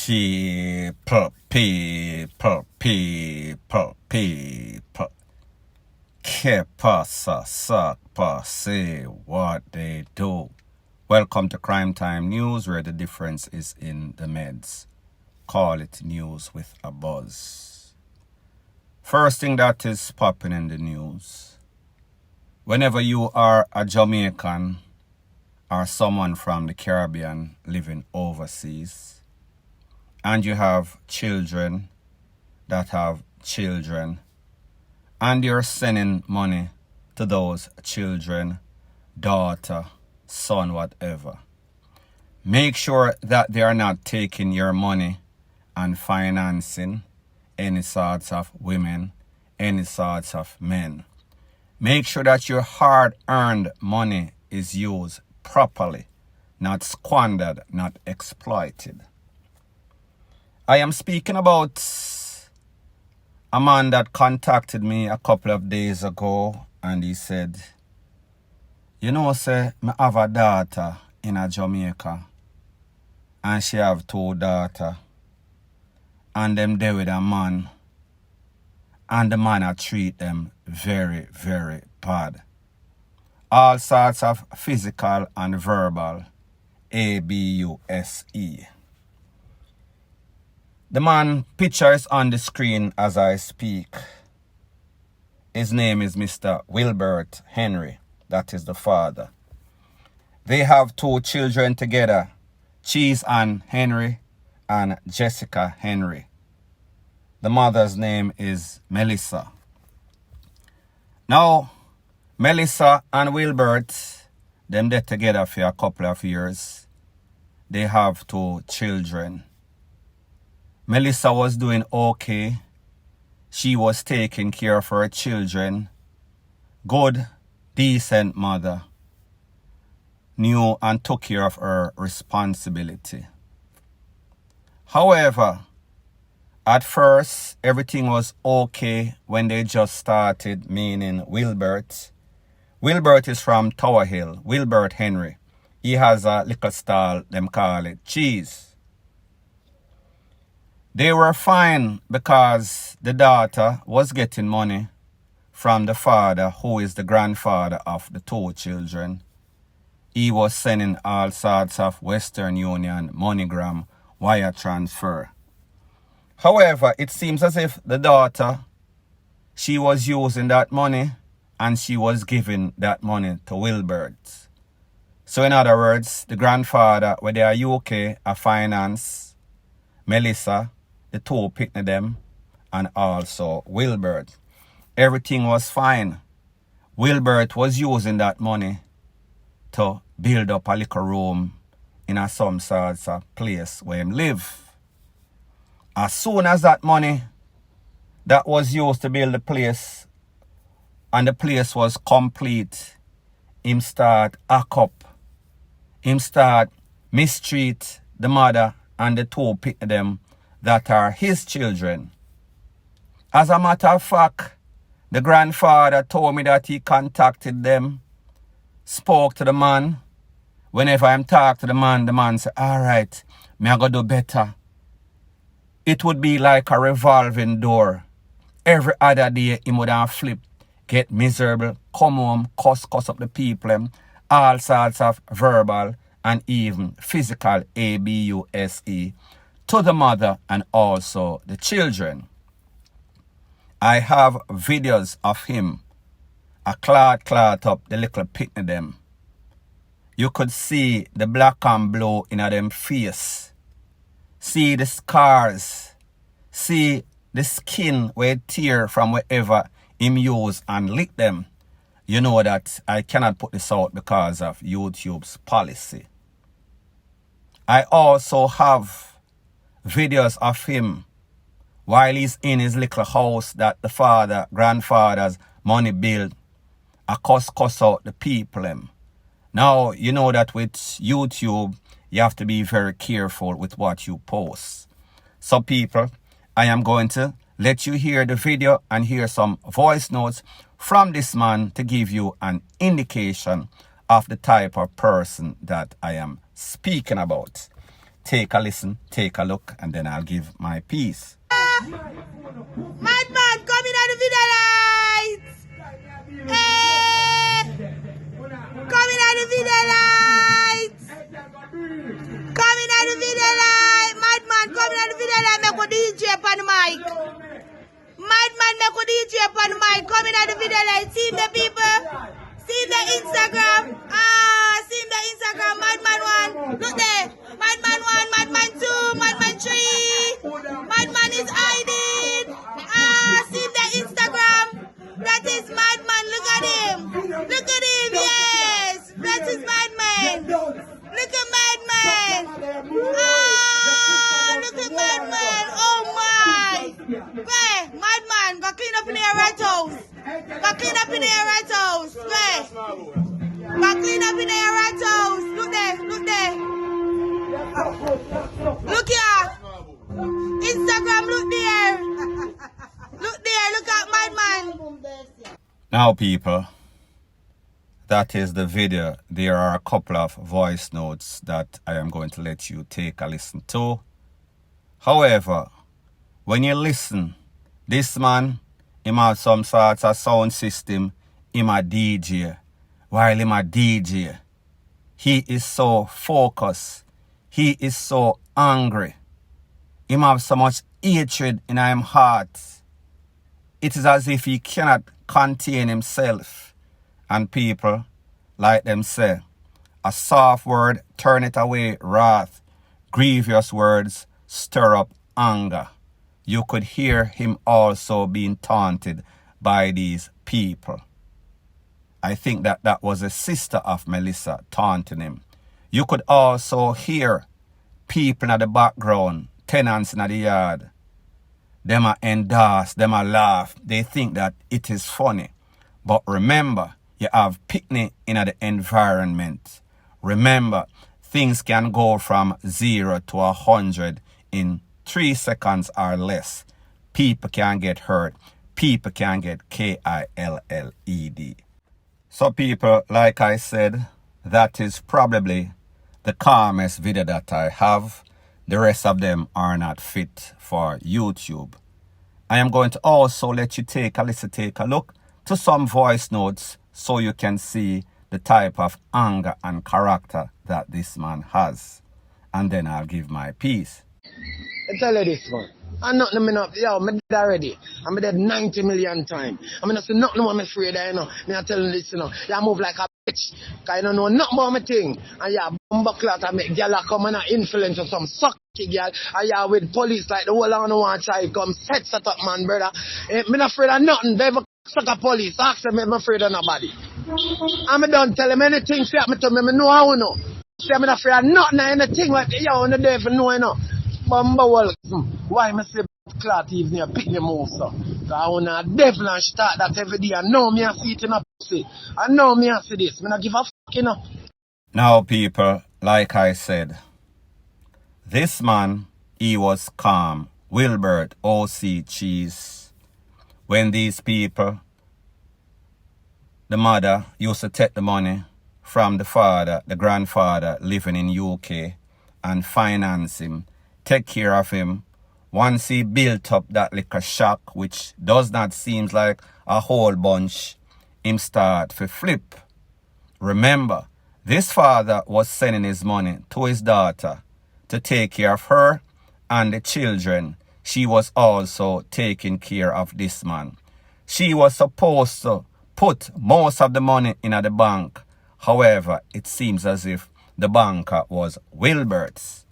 People. Que pasa, sakpa, say what they do. Welcome to Crime Time News, where the difference is in the meds. Call it news with a buzz. First thing that is popping in the news. Whenever you are a Jamaican or someone from the Caribbean living overseas, and you have children that have children, and you're sending money to those children, daughter, son, whatever, make sure that they are not taking your money and financing any sorts of women, any sorts of men. Make sure that your hard-earned money is used properly, not squandered, not exploited. I am speaking about a man that contacted me a couple of days ago, and he said, you know, sir, I have a daughter in a Jamaica, and she have 2 daughters, and them there with a man, and the man a treat them very, very bad. All sorts of physical and verbal, abuse. The man picture is on the screen as I speak. His name is Mr. Wilbert Henry. That is the father. They have 2 children together, Cheese Ann Henry and Jessica Henry. The mother's name is Melissa. Now, Melissa and Wilbert, them they together for a couple of years. They have 2 children. Melissa was doing okay. She was taking care of her children. Good, decent mother. Knew and took care of her responsibility. However, at first, everything was okay when they just started, meaning Wilbert. Wilbert is from Tower Hill, Wilbert Henry. He has a liquor stall, them call it Cheese. They were fine because the daughter was getting money from the father, who is the grandfather of the 2 children. He was sending all sorts of Western Union, MoneyGram, wire transfer. However, it seems as if the daughter, she was using that money and she was giving that money to Wilbert. So in other words, the grandfather, where they are UK, a finance, Melissa, the 2 picked them, and also Wilbert. Everything was fine. Wilbert was using that money to build up a little room in a some sorts of place where he live. As soon as that money that was used to build the place, and the place was complete, him start act up. Him start mistreat the mother and the 2 picked them that are his children. As a matter of fact, the grandfather told me that he contacted them, spoke to the man. Whenever I'm talking to the man said, all right, me I go do better. It would be like a revolving door. Every other day, he would have flip, get miserable, come home, cuss up the people, all sorts of verbal and even physical abuse to the mother and also the children. I have videos of him, a clot up the little picnic them. You could see the black and blue in them face. See the scars. See the skin where it tear from wherever him use and lick them. You know that I cannot put this out because of YouTube's policy. I also have videos of him while he's in his little house that the grandfather's money built, a cuss out the people. Now, you know that with YouTube, you have to be very careful with what you post. So people, I am going to let you hear the video and hear some voice notes from this man to give you an indication of the type of person that I am speaking about. take a listen, take a look, and then I'll give my piece. Madman coming out the video lights! Coming out the video lights! Coming out the video light! Madman coming out the video light! Make a DJ upon the mic! Madman make a DJ upon the mic! Coming out the video light! See the people? See the Instagram? See the Instagram? Madman 1! Look there! Madman 1, Madman 2, Madman 3! Madman is hiding! See the Instagram? That is Madman! Look at him! Look at him! Yes! That is Madman! Look at Madman! Look at Madman! Oh my! Where? Madman! Go clean up in the right house! Go clean up in the right house! Where? Go clean up in the right house! Look there! Look there! Look here! Instagram, look there! Look there! Look at Madman! Now, people, that is the video. There are a couple of voice notes that I am going to let you take a listen to. However, when you listen, this man, him have some sort of sound system, him a DJ. While him a DJ, he is so focused. He is so angry. Him have so much hatred in him heart. It is as if he cannot contain himself. And people, like them say, a soft word turn it away wrath. Grievous words stir up anger. You could hear him also being taunted by these people. I think that was a sister of Melissa taunting him. You could also hear people in the background, tenants in the yard. Them are endorse, them are laugh. They think that it is funny. But remember, you have picnic in the environment. Remember, things can go from 0 to 100 in 3 seconds or less. People can get hurt. People can get KILLED. So people, like I said, that is probably the calmest video that I have. The rest of them are not fit for YouTube. I am going to also let you take a listen, take a look to some voice notes so you can see the type of anger and character that this man has. And then I'll give my piece. I tell you this, man. I'm not yo, I'm dead already. I'm dead 90 million times. I mean, I say nothing more I'm afraid of, you know. I tell you this, you know. You move like a bitch. Because you don't know nothing about my thing. And you bumble clot and make girl come and influence of some sucky girl. And you with police like the whole on the one side come set up, man, brother. I'm not afraid of nothing. They ever suck a police. Ask them if I'm afraid of nobody. I'm done tell them anything say happen to me. I know how you know. Say I'm not afraid of nothing or anything like yo on the day for know, you know. Bumble, why me say clot even here pick them off, so? Because I want to definitely start that every day. I know me I see it in a pussy. I know me I see this. Me not give a fuck, you know. Now, people, like I said, this man, he was calm. Wilbert, OC Cheese. When these people, the mother used to take the money from the father, the grandfather living in UK and finance him, take care of him. Once he built up that little shack, which does not seem like a whole bunch, him start to flip. Remember, this father was sending his money to his daughter to take care of her and the children. She was also taking care of this man. She was supposed to put most of the money in the bank. However, it seems as if the banker was Wilbert's.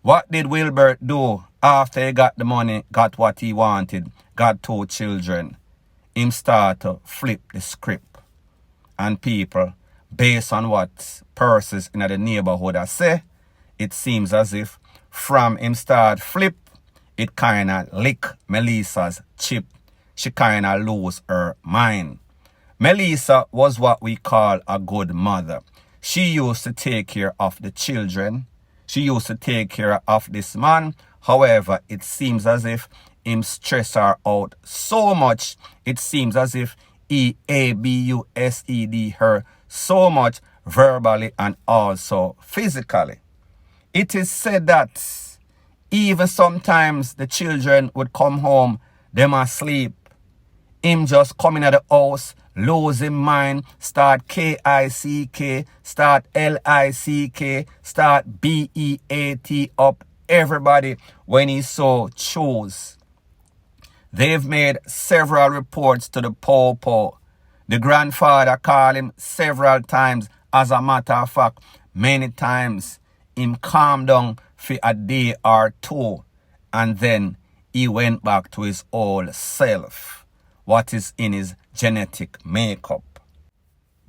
What did Wilbert do after he got the money, got what he wanted, got 2 children? Him start to flip the script. And people, based on what persons in the neighborhood are say, it seems as if from him start flip, it kind of lick Melissa's chip. She kind of lose her mind. Melissa was what we call a good mother. She used to take care of the children. She used to take care of this man. However, it seems as if him stress her out so much. It seems as if he abused her so much verbally and also physically. It is said that even sometimes the children would come home, them asleep. Him just coming at the house, lose him mind, start K-I-C-K, start L-I-C-K, start B-E-A-T up everybody when he so chose. They've made several reports to the Popo. The grandfather called him several times. As a matter of fact, many times, him calmed down for a day or two. And then he went back to his old self. What is in his genetic makeup.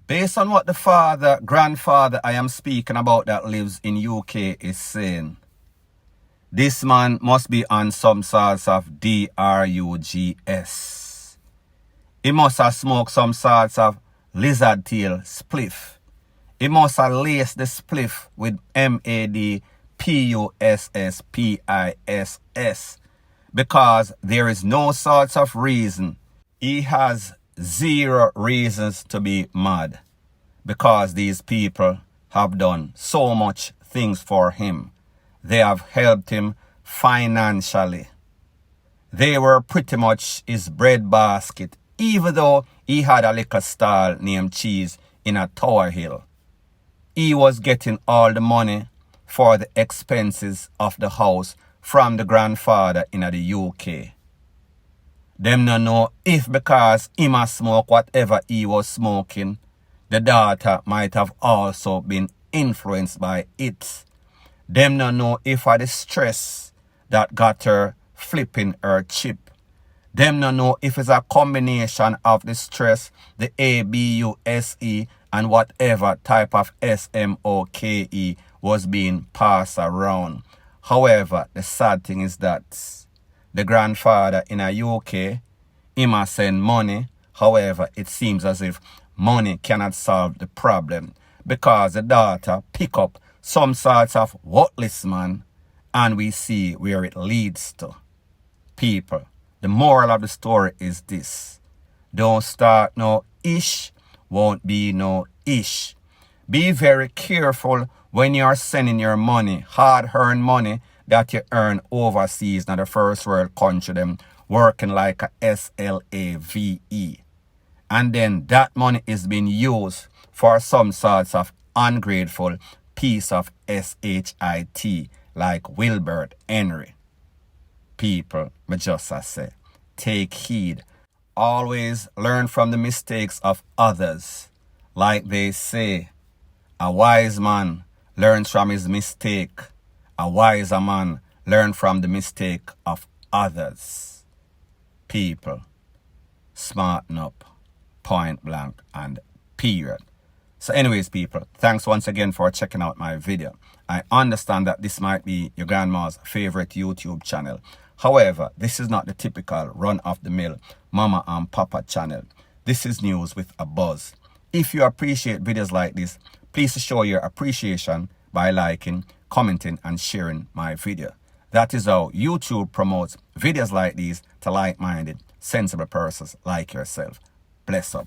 Based on what the grandfather I am speaking about that lives in UK is saying, this man must be on some sorts of drugs. He must have smoked some sorts of lizard tail spliff. He must have laced the spliff with MADPUSSPISS. Because there is no sorts of reason. He has zero reasons to be mad. Because these people have done so much things for him. They have helped him financially. They were pretty much his breadbasket, even though he had a liquor stall named Cheese in a Tower Hill. He was getting all the money for the expenses of the house from the grandfather in the UK. Them no know if because him a smoke whatever he was smoking, the daughter might have also been influenced by it. Them no know if the stress that got her flipping her chip. Them no know if it's a combination of the stress, the ABUSE, and whatever type of SMOKE was being passed around. However, the sad thing is that the grandfather in a UK, he must send money. However, it seems as if money cannot solve the problem because the daughter pick up some sorts of worthless man and we see where it leads to. People, the moral of the story is this. Don't start no ish, won't be no ish. Be very careful when you're sending your money, hard-earned money that you earn overseas in the first world country, them working like a SLAVE. And then that money is being used for some sorts of ungrateful piece of SHIT like Wilbert Henry. People, me just say, take heed. Always learn from the mistakes of others. Like they say, a wise man learns from his mistake. A wiser man learns from the mistake of others. People, smarten up, point blank and period. So anyways, people, thanks once again for checking out my video. I understand that this might be your grandma's favorite YouTube channel. However, this is not the typical run-of-the-mill mama and papa channel. This is news with a buzz. If you appreciate videos like this, please show your appreciation by liking, commenting, and sharing my video. That is how YouTube promotes videos like these to like-minded, sensible persons like yourself. Bless up.